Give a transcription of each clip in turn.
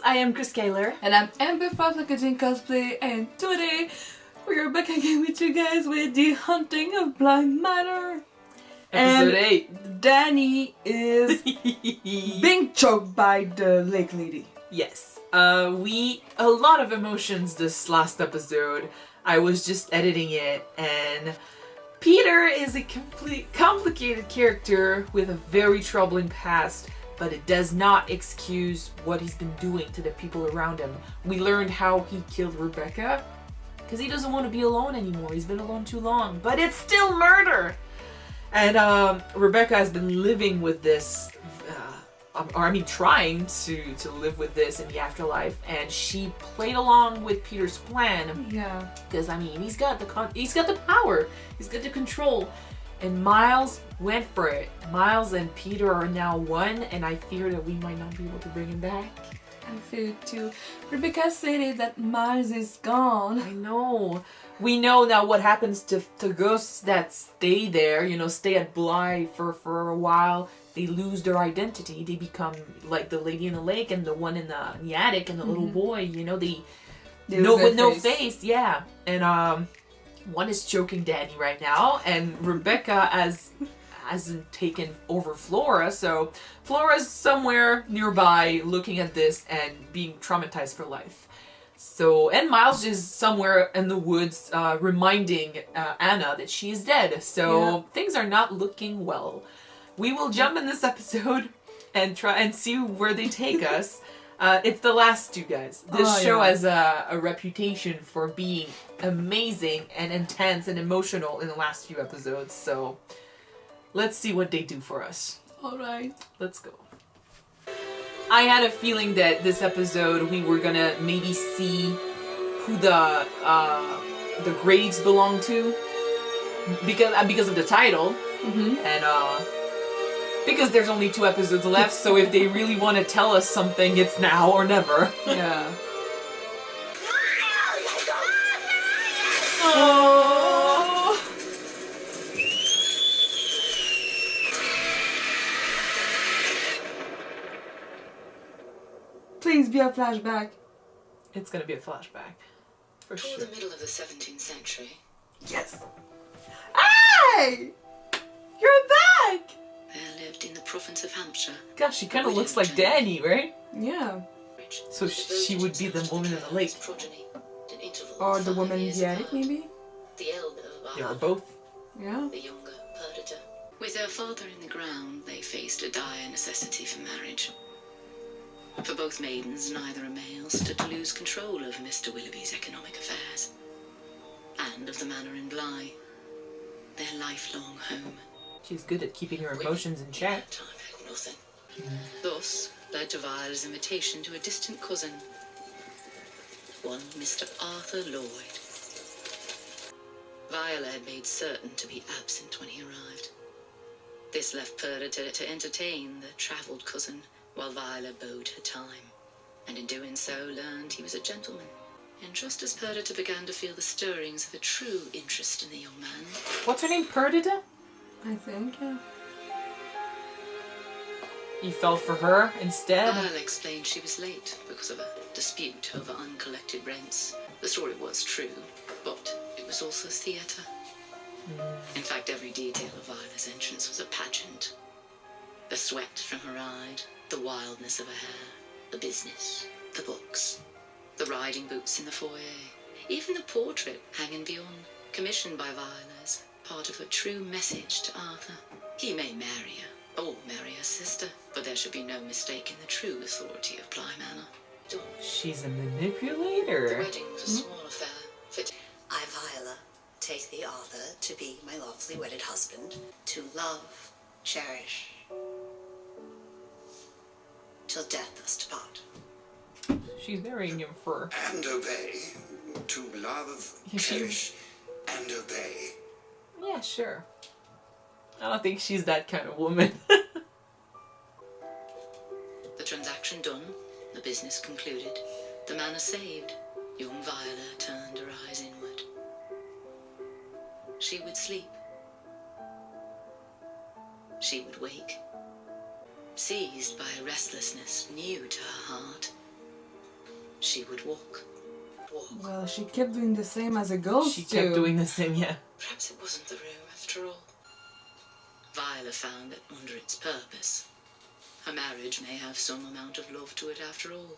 I am Chris Kaler. And I'm Amber Jane Cosplay, and today we're back again with you guys with the Haunting of Bly Manor. Episode 8. Danny is being choked by the lake lady. Yes. A lot of emotions this last episode. I was just editing it, and Peter is a complicated character with a very troubling past, but it does not excuse what he's been doing to the people around him. We learned how he killed Rebecca because he doesn't want to be alone anymore. He's been alone too long, but it's still murder. And Rebecca has been living with this, trying to live with this in the afterlife, and she played along with Peter's plan. Yeah. Because he's got the power, he's got the control, and Miles went for it. Miles and Peter are now one, and I fear that we might not be able to bring him back. I fear it too. Rebecca said that Miles is gone. I know. We know now what happens to ghosts that stay there, stay at Bly for a while. They lose their identity. They become like the lady in the lake and the one in the attic and the little boy, they with no face. Yeah. And one is choking Danny right now, and Rebecca hasn't taken over Flora, so Flora's somewhere nearby looking at this and being traumatized for life. So, and Miles is somewhere in the woods reminding Anna that she is dead. So things are not looking well. We will jump in this episode and try and see where they take us. It's the last two, guys. This show has a reputation for being amazing and intense and emotional in the last few episodes. So let's see what they do for us. Alright. Let's go. I had a feeling that this episode we were gonna maybe see who the graves belong to because of the title, and because there's only 2 episodes left. So if they really want to tell us something, it's now or never. Yeah. Oh. Please be a flashback. It's gonna be a flashback. For sure. Toward the middle of the 17th century. Yes. Hey! You're back! There lived in the province of Hampshire. Gosh, she kind of looks like Danny, right? Yeah. So she would be the woman in the lake. Or the woman in the attic, maybe? The elder They are both. Yeah. the younger Perdita. With their father in the ground, they faced a dire necessity for marriage. For both maidens, neither a male, stood to lose control over Mr. Willoughby's economic affairs, and of the manor in Bly, their lifelong home. She's good at keeping her emotions in check. Time had nothing. Thus led to Viola's invitation to a distant cousin, one Mr. Arthur Lloyd. Viola had made certain to be absent when he arrived. This left Perdita to entertain the travelled cousin while Viola bode her time, and in doing so learned he was a gentleman. And just as Perdita began to feel the stirrings of a true interest in the young man... What's her name? Perdita? I think, yeah. He fell for her instead. Viola explained she was late because of a dispute over uncollected rents. The story was true, but it was also theatre. In fact, every detail of Viola's entrance was a pageant. The sweat from her ride, the wildness of her hair, the business, the books, the riding boots in the foyer, even the portrait hanging beyond, commissioned by Viola as part of her true message to Arthur. He may marry her, or marry her sister, but there should be no mistaking the true authority of Bly Manor. She's a The manipulator. wedding was a small affair. I, Viola, take thee, Arthur, to be my lawfully wedded husband, to love, cherish, till death us to part. She's marrying him for... And obey. To love, cherish, and obey. Yeah, sure. I don't think she's that kind of woman. The transaction done, the business concluded, the manor saved, young Viola turned her eyes inward. She would sleep. She would wake. Seized by a restlessness new to her heart, she would walk. Well, she kept doing the same as a ghost She kept doing the same, yeah. Perhaps it wasn't the room after all. Viola found that under its purpose, her marriage may have some amount of love to it after all.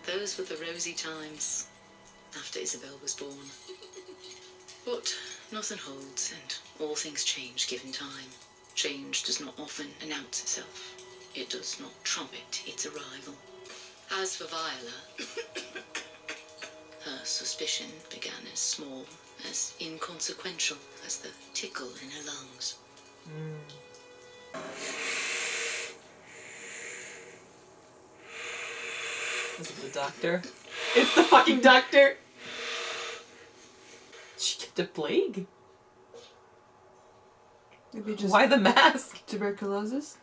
Those were the rosy times after Isabel was born. But nothing holds, and all things change given time. Change does not often announce itself. It does not trumpet its arrival. As for Viola, her suspicion began as small, as inconsequential as the tickle in her lungs. Is it the doctor? It's the fucking doctor! She get the plague? Maybe just Why the mask? tuberculosis?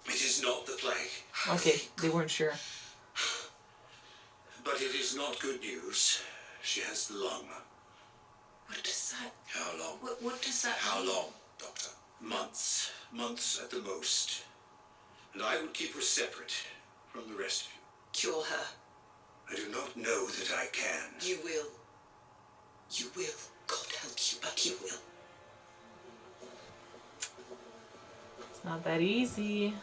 It is not the plague, Okay, they weren't sure. but it is not good news. She has the lung. What does that... How long? What does that How mean? long, Doctor? Months. Months at the most. And I will keep her separate from the rest of you. Cure her. I do not know that I can. You will. You will. God help you, but you will. It's not that easy.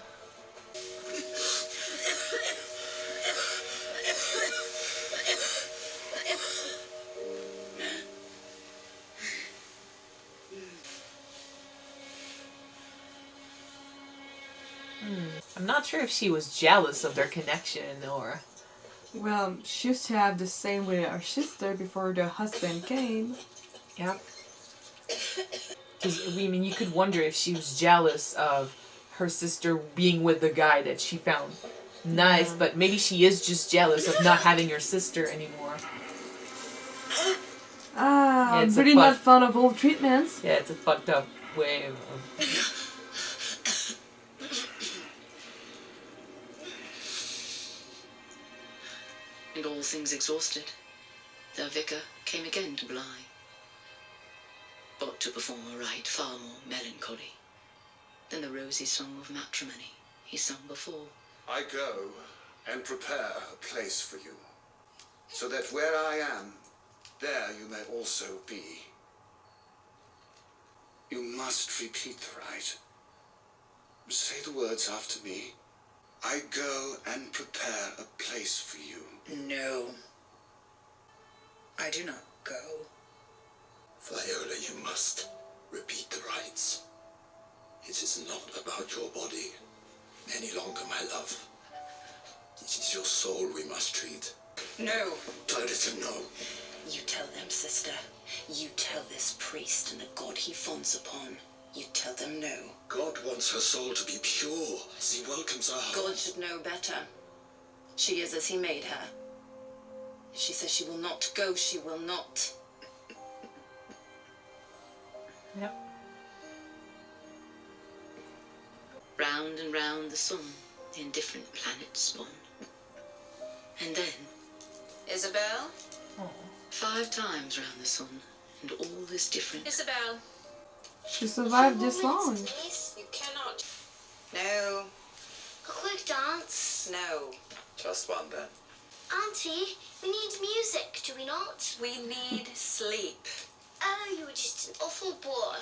I'm not sure if she was jealous of their connection or... Well, she used to have the same with her sister before the husband came. Yeah. Because, I mean, you could wonder if she was jealous of her sister being with the guy that she found nice, but maybe she is just jealous of not having her sister anymore. Ah, Yeah, I'm it's a really not fond of old treatments. Yeah, it's a fucked up way of... And all things exhausted, their vicar came again to Bly, but to perform a rite far more melancholy than the rosy song of matrimony he sung before. I go and prepare a place for you, so that where I am, there you may also be. You must repeat the rite. Say the words after me. I go and prepare a place for you. No. I do not go. Viola, you must repeat the rites. It is not about your body any longer, my love. It is your soul we must treat. No. Tell her to know. You tell them, sister. You tell this priest and the God he fawns upon. You tell them no. God wants her soul to be pure as he welcomes her home. God should know better. She is as he made her. If she says she will not go, she will not. Yep. Round and round the sun, the indifferent planets spun. And then, Isabel? 5 times round the sun, and all is different. Isabel? She survived this long. You cannot. No. A quick dance. No. Just one then. Auntie, we need music, do we not? We need sleep. Oh, you were just an awful bore.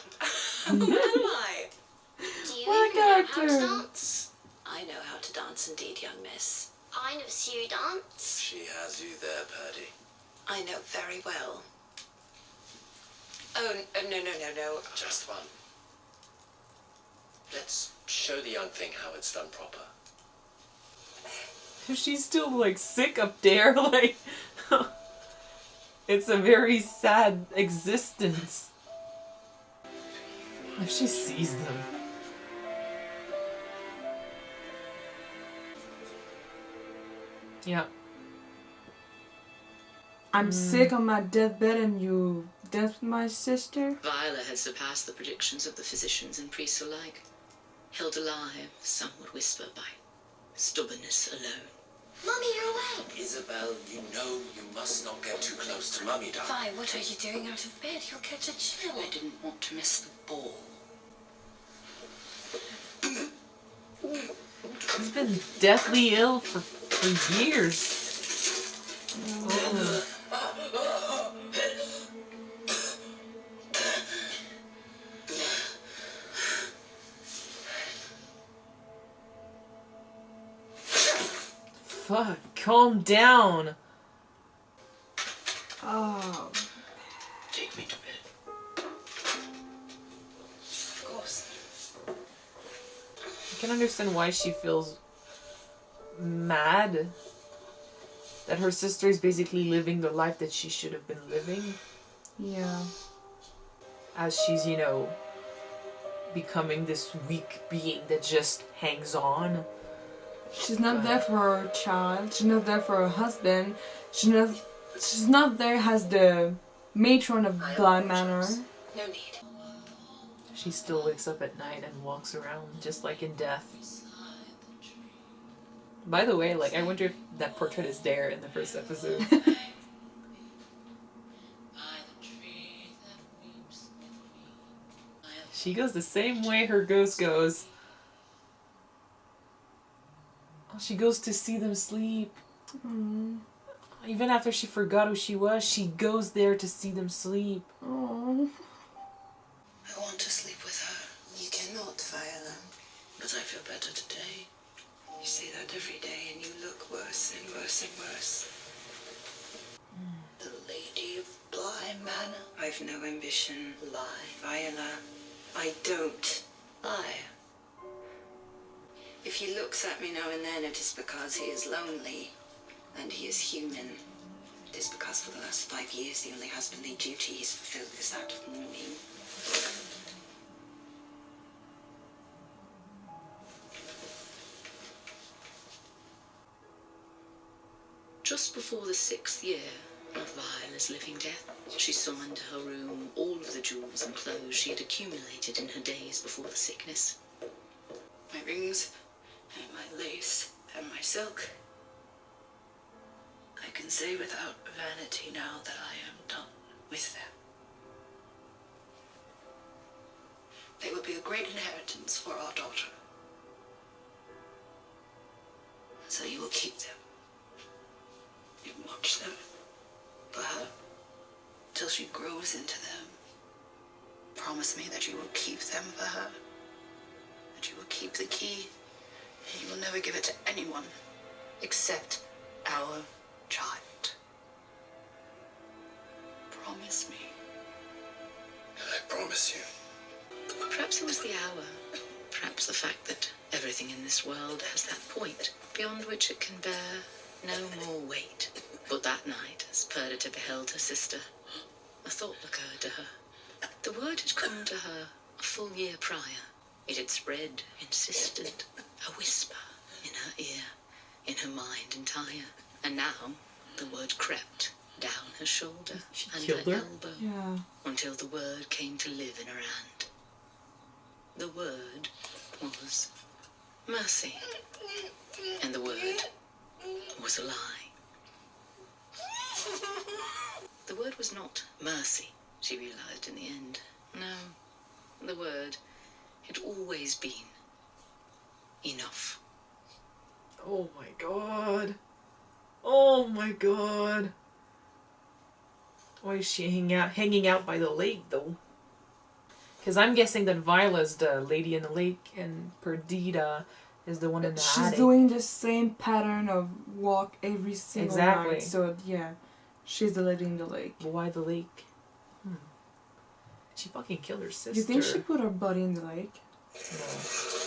Who am I? Do you What a even know how to character. dance? I know how to dance indeed, young miss. I never see you dance. She has you there, Purdy. I know very well. Oh, no. Just one. Let's show the young thing how it's done proper. She's still, like, sick up there, like... It's a very sad existence. If she sees them. Yeah. I'm sick on my deathbed and you dance with my sister? Viola had surpassed the predictions of the physicians and priests alike. Held alive, some would whisper, by stubbornness alone. Mummy, you're awake. Isabel, you know you must not get too close to Mummy, darling. Vi, what are you doing out of bed? You'll catch a chill. I didn't want to miss the ball. He's been deathly ill for years. Oh. Fuck, calm down. Oh. Take me to bed. Of course. I can understand why she feels mad that her sister is basically living the life that she should have been living. Yeah. As she's, you know, becoming this weak being that just hangs on. She's not there for her child. She's not there for her husband. She's not there as the matron of Bly Manor. No need. She still wakes up at night and walks around just like in death. By the way, like, I wonder if that portrait is there in the first episode. She goes the same way her ghost goes. She goes to see them sleep. Mm. Even after she forgot who she was, she goes there to see them sleep. Oh. I want to sleep with her, You cannot, Viola. but I feel better today. You say that every day and you look worse and worse and worse. The Lady of Bly Manor. I've no ambition. Lie. Viola, I don't. Lie. If he looks at me now and then, it is because he is lonely. And he is human. It is because for the last 5 years, the only husbandly duty he's fulfilled is that of mourning. Just before the 6th year of Viola's living death, she summoned to her room all of the jewels and clothes she had accumulated in her days before the sickness. My rings, and my lace, and my silk. I can say without vanity now that I am done with them. They will be a great inheritance for our daughter. So you will keep them. You watch them for her till she grows into them. Promise me that you will keep them for her. That you will keep the key. And you will never give it to anyone except our child. Promise me. I promise you. Perhaps it was the hour. Perhaps the fact that everything in this world has that point beyond which it can bear no more weight. But that night, as Perdita beheld her sister, a thought occurred to her. The word had come to her a full year prior. It had spread, insistent, a whisper in her ear, in her mind entire. And now the word crept down her shoulder and killed her her? elbow Yeah. until the word came to live in her hand. The word was mercy. And the word was a lie. The word was not mercy, she realized in the end. No, the word had always been enough. Oh my god. Oh my god. Why is she hanging out by the lake though? Because I'm guessing that Viola's the lady in the lake and Perdita is the one in the She's attic. doing the same pattern of walk every single Exactly. night. So yeah, she's the lady in the lake. But why the lake? She fucking killed her sister. You think she put her body in the lake? No.